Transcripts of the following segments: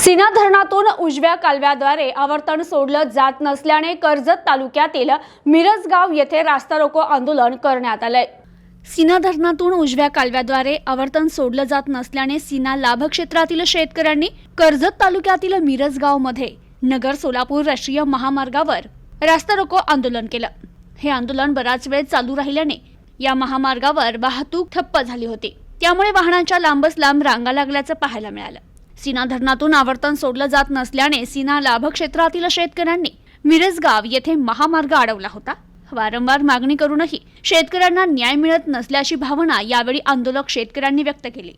सीना धरणातून उजव्या कालव्याद्वारे आवर्तन सोडलं जात नसल्याने कर्जत तालुक्यातील मिरजगाव येथे रास्ता रोको आंदोलन करण्यात आलंय। सीना धरणातून उजव्या कालव्याद्वारे आवर्तन सोडलं जात नसल्याने सीना लाभक्षेत्रातील शेतकऱ्यांनी कर्जत तालुक्यातील मिरजगावमध्ये नगर सोलापूर राष्ट्रीय महामार्गावर रास्ता रोको आंदोलन केलं। हे आंदोलन बराच वेळ चालू राहिल्याने या महामार्गावर वाहतूक ठप्प झाली होती, त्यामुळे वाहनांच्या लांबच लांब रांगा लागल्याचं पाहायला मिळालं। सीना धरणातून आवर्तन सोडलं जात नसल्याने सीना लाभक्षेत्रातील शेतकऱ्यांनी मिरजगाव येथे महामार्ग अडवला होता। वारंवार मागणी करूनही शेतकऱ्यांना न्याय मिळत नसल्याची भावना यावेळी आंदोलक शेतकऱ्यांनी व्यक्त केली।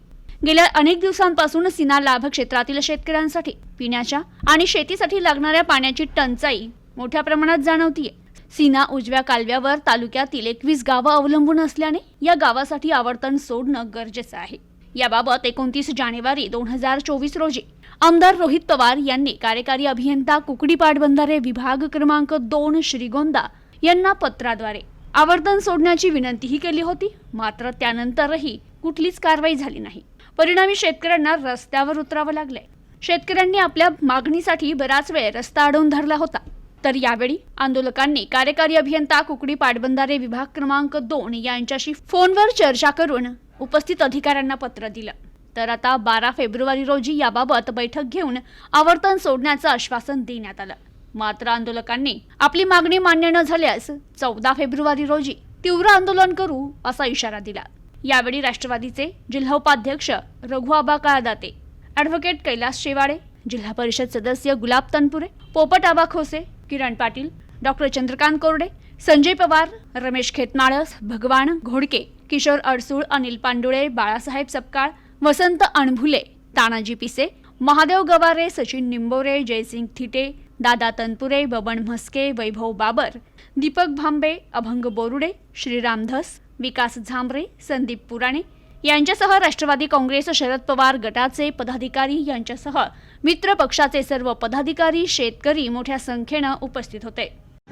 गेल्या अनेक दिवसांपासून सीना लाभक्षेत्रातील शेतकऱ्यांसाठी पिण्याच्या आणि शेतीसाठी लागणाऱ्या पाण्याची टंचाई मोठ्या प्रमाणात जाणवतीये। सीना उजव्या कालव्यावर तालुक्यातील 21 गावं अवलंबून असल्याने या गावासाठी आवर्तन सोडणं गरजेचं आहे। याबाबत 29 जानेवारी 2024 रोजी आमदार रोहित पवार यांनी कार्यकारी अभियंता कुकडी पाटबंधारे विभाग क्रमांक 2 श्रीगोंदा यांना पत्राद्वारे आवर्तन सोडण्याची विनंतीही केली होती, मात्र त्यानंतरही कुठलीच कारवाई झाली नाही। परिणामी शेतकऱ्यांना रस्त्यावर उतरावं लागले। शेतकऱ्यांनी आपल्या मागणीसाठी बराच वेळ रस्ता अडवून धरला होता। तर यावेळी आंदोलकांनी कार्यकारी अभियंता कुकडी पाटबंधारे विभाग क्रमांक 2 यांच्याशी फोनवर चर्चा करून उपस्थित अधिकाऱ्यांना पत्र दिलं। तर आता 12 फेब्रुवारी रोजी याबाबत बैठक घेऊन आवर्तन सोडण्याचं आश्वासन देण्यात आलं। मात्र आंदोलकांनी आपली मागणी मान्य न झाल्यास 14 फेब्रुवारी रोजी तीव्र आंदोलन करू असा इशारा दिला। यावेळी राष्ट्रवादीचे जिल्हा उपाध्यक्ष रघुआबा काळदाते, ॲडव्होकेट कैलास शेवाळे, जिल्हा परिषद सदस्य गुलाब तनपुरे, पोपट आबा खोसे, किरण पाटील, डॉक्टर चंद्रकांत कोरडे, संजय पवार, रमेश खेतनाळस, भगवान घोडके, किशोर अडसूळ, अनिल पांडुळे, बाळासाहेब सपकाळ, वसंत अणभुले, तानाजी पिसे, महादेव गवारे, सचिन निंबोरे, जयसिंग थिटे, दादा तनपुरे, बबन म्हस्के, वैभव बाबर, दीपक भांबे, अभंग बोरुडे, श्रीराम धस, विकास झांबरे, संदीप पुराणे यांच्यासह राष्ट्रवादी काँग्रेस शरद पवार गटाचे पदाधिकारी यांच्यासह मित्र पक्षाचे सर्व पदाधिकारी, शेतकरी मोठ्या संख्येने उपस्थित होते।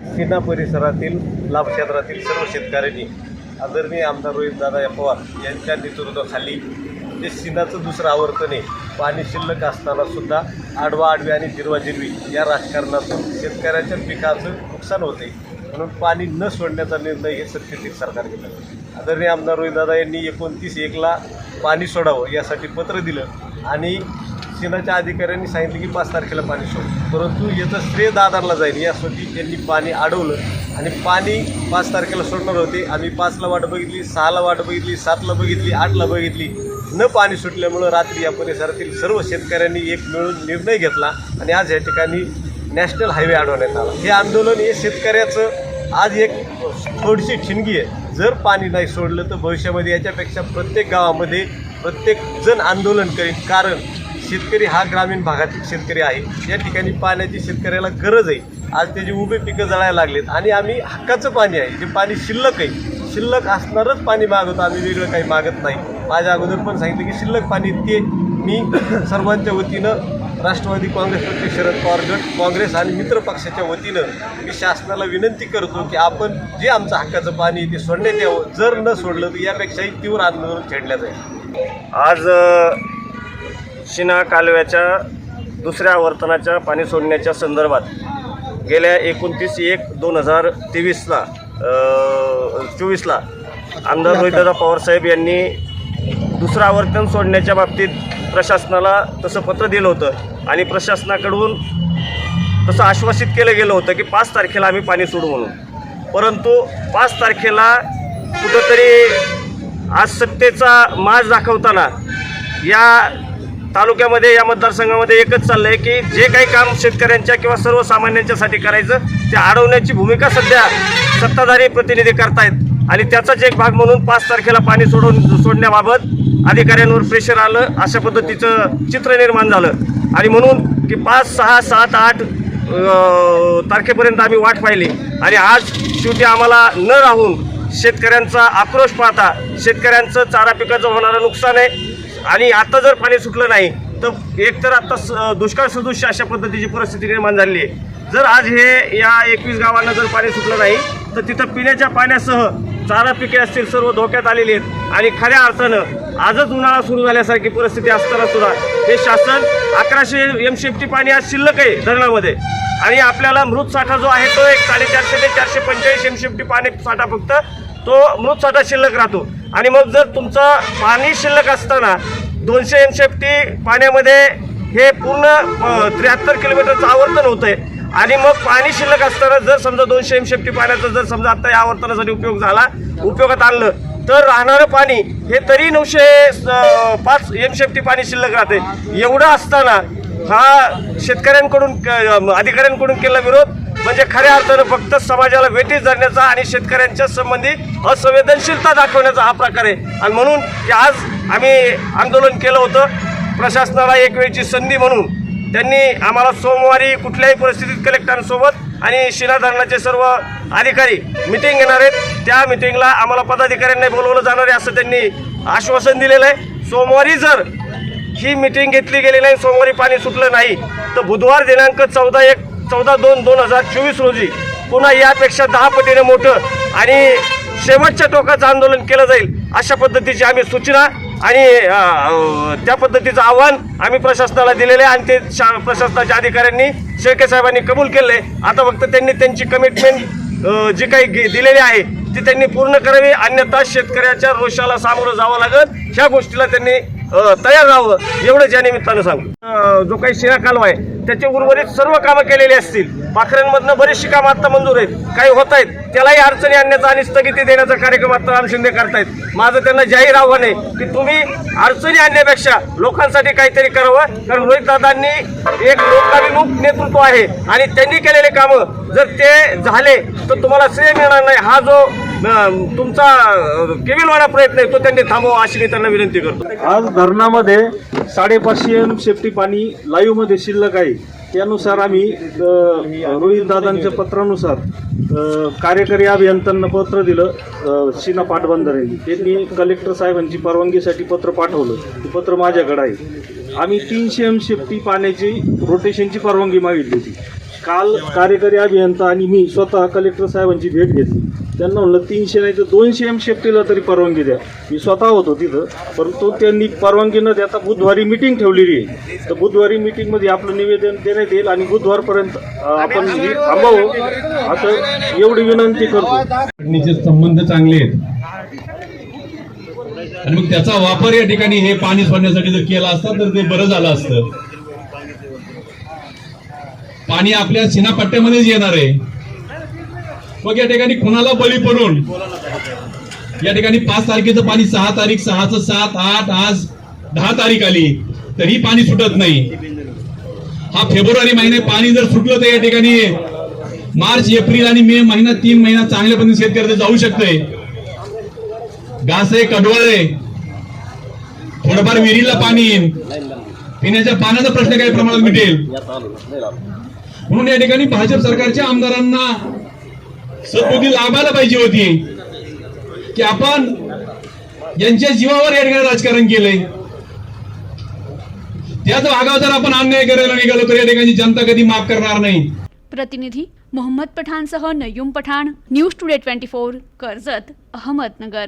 सीना परिसरातील लाभक्षेत्रातील सर्व शेतकऱ्यांनी आदरणीय आमदार रोहितदादा पवार यांच्या नेतृत्वाखाली जे सीनाचं दुसरं आवर्तन आहे, पाणी शिल्लक असताना सुद्धा आडवी आणि जिरवी या राजकारणातून शेतकऱ्यांच्या पिकाचं नुकसान होते, म्हणून पाणी न सोडण्याचा निर्णय हे सत्तेतील सरकार घेतला। आदरणीय आमदार रोहितदादा यांनी 29/1 पाणी सोडावं यासाठी पत्र दिलं आणि सीनाच्या अधिकाऱ्यांनी सांगितलं की 5 तारखेला पाणी सोड, परंतु याचं श्रेय दादांना जाईल यासाठी त्यांनी पाणी अडवलं आणि पाणी 5 तारखेला सोडणार होते। आम्ही 5ला वाट बघितली, 6ला वाट बघितली, 7ला बघितली, 8ला बघितली, न पाणी सुटल्यामुळं रात्री या परिसरातील सर्व शेतकऱ्यांनी एक मिळून निर्णय घेतला आणि आज या ठिकाणी नॅशनल हायवे अडवण्यात आला। हे आंदोलन हे शेतकऱ्याचं आज एक थोडीशी ठिणगी आहे। जर पाणी नाही सोडलं तर भविष्यामध्ये याच्यापेक्षा प्रत्येक गावामध्ये प्रत्येक जण आंदोलन करेल, कारण शेतकरी हा ग्रामीण भागातील शेतकरी आहे। या ठिकाणी पाण्याची शेतकऱ्याला गरज आहे। आज त्याची उभी पिकं जळायला लागलेत आणि आम्ही हक्काचं पाणी आहे, जे पाणी शिल्लक आहे, शिल्लक असणारच पाणी मागवतो, आम्ही वेगळं काही मागत नाही। माझ्या अगोदर पण सांगितलं की शिल्लक पाणी ते मी सर्वांच्या वतीनं राष्ट्रवादी काँग्रेस पक्ष, शरद पवार गट, काँग्रेस आणि मित्र पक्षाच्या वतीनं मी शासनाला विनंती करतो की आपण जे आमचं हक्काचं पाणी ते सोडण्यात यावं। जर न सोडलं तर यापेक्षाही तीव्र आंदोलन छेडलं जाईल। आज सीना कालव्याच्या दुसऱ्या आवर्तनाच्या पाणी सोडण्याच्या संदर्भात गेल्या 29/1/2024 आमदार रोहितदादा पवारसाहेब यांनी दुसरं आवर्तन सोडण्याच्या बाबतीत प्रशासनाला तसं पत्र दिलं होतं आणि प्रशासनाकडून तसं आश्वासित केलं गेलं होतं की 5 तारखेला आम्ही पाणी सोडू म्हणून, परंतु 5 तारखेला कुठंतरी आज सत्तेचा माज दाखवताना या तालुक्यामध्ये, या मतदारसंघामध्ये एकच चाललं आहे की जे काही काम शेतकऱ्यांच्या किंवा सर्वसामान्यांच्यासाठी करायचं ते अडवण्याची भूमिका सध्या सत्ताधारी प्रतिनिधी करतायत आणि त्याचाच एक भाग म्हणून 5 तारखेला पाणी सोडण्याबाबत अधिकाऱ्यांवर प्रेशर आलं, अशा पद्धतीचं चित्र निर्माण झालं आणि म्हणून की 5, 6, 7, 8 तारखेपर्यंत आम्ही वाट पाहिली आणि आज शेवटी आम्हाला न राहून शेतकऱ्यांचा आक्रोश पाहता शेतकऱ्यांचं चारा पिकाचं होणारं नुकसान आहे आणि आता जर पाणी सुटलं नाही तर एकतर आता दुष्काळ सदृश्य अशा पद्धतीची परिस्थिती निर्माण झाली आहे। जर आज हे या 21 गावांना जर पाणी सुटलं नाही तर तिथं पिण्याच्या पाण्यासह चारा पिके असतील सर्व धोक्यात आलेली आहेत आणि खऱ्या अर्थानं आजच उन्हाळा सुरू झाल्यासारखी परिस्थिती असताना सुद्धा हे शासन 1100 MCFT पाणी आज शिल्लक आहे धरणामध्ये आणि आपल्याला मृत साठा जो आहे तो एक 450 ते 445 MCFT पाणी साठा फक्त तो मृत साठा शिल्लक राहतो आणि मग जर तुमचं पाणी शिल्लक असताना 200 MCFT पाण्यामध्ये हे पूर्ण 73 किलोमीटरचं आवर्तन होतं आहे आणि मग पाणी शिल्लक असताना जर समजा 200 MCFT पाण्याचा जर समजा आता या आवर्तनासाठी उपयोगात आणलं तर राहणारं पाणी हे तरी 905 MCFT पाणी शिल्लक राहते. एवढं असताना हा शेतकऱ्यांकडून अधिकाऱ्यांकडून केलेला विरोध म्हणजे खऱ्या अर्थानं फक्त समाजाला वेठीस धरण्याचा आणि शेतकऱ्यांच्या संबंधी असंवेदनशीलता दाखवण्याचा हा प्रकार आहे आणि म्हणून की आज आम्ही आंदोलन केलं होतं. प्रशासनाला एक वेळची संधी म्हणून त्यांनी आम्हाला सोमवारी कुठल्याही परिस्थितीत कलेक्टरांसोबत आणि शिना धरणाचे सर्व अधिकारी मिटिंग घेणार आहेत. त्या मिटिंगला आम्हाला पदाधिकाऱ्यांनी बोलवलं जाणार आहे असं त्यांनी आश्वासन दिलेलं आहे. सोमवारी जर ही मिटिंग घेतली गेली नाही, सोमवारी पाणी सुटलं नाही तर बुधवार दिनांक 14/2/2024 रोजी पुन्हा यापेक्षा 10 पटीने मोठं आणि शेवटच्या टोकाचं आंदोलन केलं जाईल अशा पद्धतीची आम्ही सूचना आणि त्या पद्धतीचं आव्हान आम्ही प्रशासनाला दिलेलं आहे आणि ते प्रशासनाच्या अधिकाऱ्यांनी शेळके साहेबांनी कबूल केलं आहे. आता फक्त त्यांनी त्यांची कमिटमेंट जी काही दिलेली आहे ती त्यांनी पूर्ण करावी, अन्यथा शेतकऱ्याच्या रोषाला सामोरं जावं लागेल. ह्या गोष्टीला त्यांनी तयार राहावं एवढंच या निमित्तानं सांगू. जो काही शिळा कालवा आहे त्याचे उर्वरित सर्व कामं केलेली असतील. पाखऱ्यांमधनं बरीचशी कामं आता मंजूर आहेत, काही होत आहेत, त्यालाही अडचणी आणण्याचा आणि स्थगिती देण्याचा कार्यक्रम आता राम शिंदे करतायत. माझं त्यांना जाहीर आव्हान आहे की तुम्ही अडचणी आणण्यापेक्षा लोकांसाठी काहीतरी करावं, कारण रोहितदादांनी एक लोकाभिमुख नेतृत्व आहे आणि त्यांनी केलेले कामं जर ते झाले तर तुम्हाला श्रेय मिळणार नाही. हा जो तुमचा केविलवाणा प्रयत्न आहे तो त्यांनी थांबवा अशी मी त्यांना विनंती करतो. आज धरणामध्ये 550 MCFT पाणी लाईव्ह मध्ये शिल्लक आहे. त्यानुसार आम्ही रोहित दादांच्या पत्रानुसार कार्यकारी अभियंत्यांना पत्र दिलं. शिना पाटबंधारे त्यांनी कलेक्टर साहेबांची परवानगीसाठी पत्र पाठवलं. ते पत्र माझ्याकडे आहे. आम्ही 300 MCFT पाण्याची रोटेशनची परवानगी मागितली होती. काल कार्यकारी अभियंता आणि मी स्वतः कलेक्टर साहेबांची भेट घेतली. त्यांना म्हणलं 300 नाही तर 200 MCFTला तरी परवानगी द्या. मी स्वतः होतो तिथं, परंतु त्यांनी परवानगी न देता बुधवारी मिटिंग ठेवलेली आहे. तर बुधवारी मिटिंगमध्ये आपलं निवेदन देण्यात येईल आणि बुधवारपर्यंत आपण हे थांबावं असं एवढी विनंती करतो. संबंध चांगले आहेत आणि मग त्याचा वापर या ठिकाणी हे पाणी सोडण्यासाठी जर केला असता तर ते बरं झालं असतं. पाणी आपल्या सीनापट्ट्यामध्येच येणार आहे. मग या ठिकाणी कुणाला बळी पडून या ठिकाणी 5 तारखेचं पाणी 6 तारीख 6चं 7 8 आज 10 तारीख आली तरी पाणी सुटत नाही. हा फेब्रुवारी महिने पाणी जर सुटलं तर या ठिकाणी मार्च एप्रिल आणि मे महिना 3 महिना चांगल्या पद्धतीने शेतकऱ्याचं जाऊ शकतंय. घास आहे, कडवळ आहे, थोडंफार विहिरीला पाणी येईल, पिण्याच्या पाण्याचा प्रश्न काही प्रमाणात मिटेल. म्हणून या ठिकाणी भाजप सरकारच्या आमदारांना सद्बुद्धी लाभायला पाहिजे होती की आपण यांच्या जीवावर या ठिकाणी राजकारण केलंय. त्याच भागावर जर आपण अन्याय करायला निघालो तर या ठिकाणी जनता कधी माफ करणार नाही. प्रतिनिधी मोहम्मद पठाणसह नयूम पठाण, न्यूज टुडे 24, कर्जत, अहमदनगर.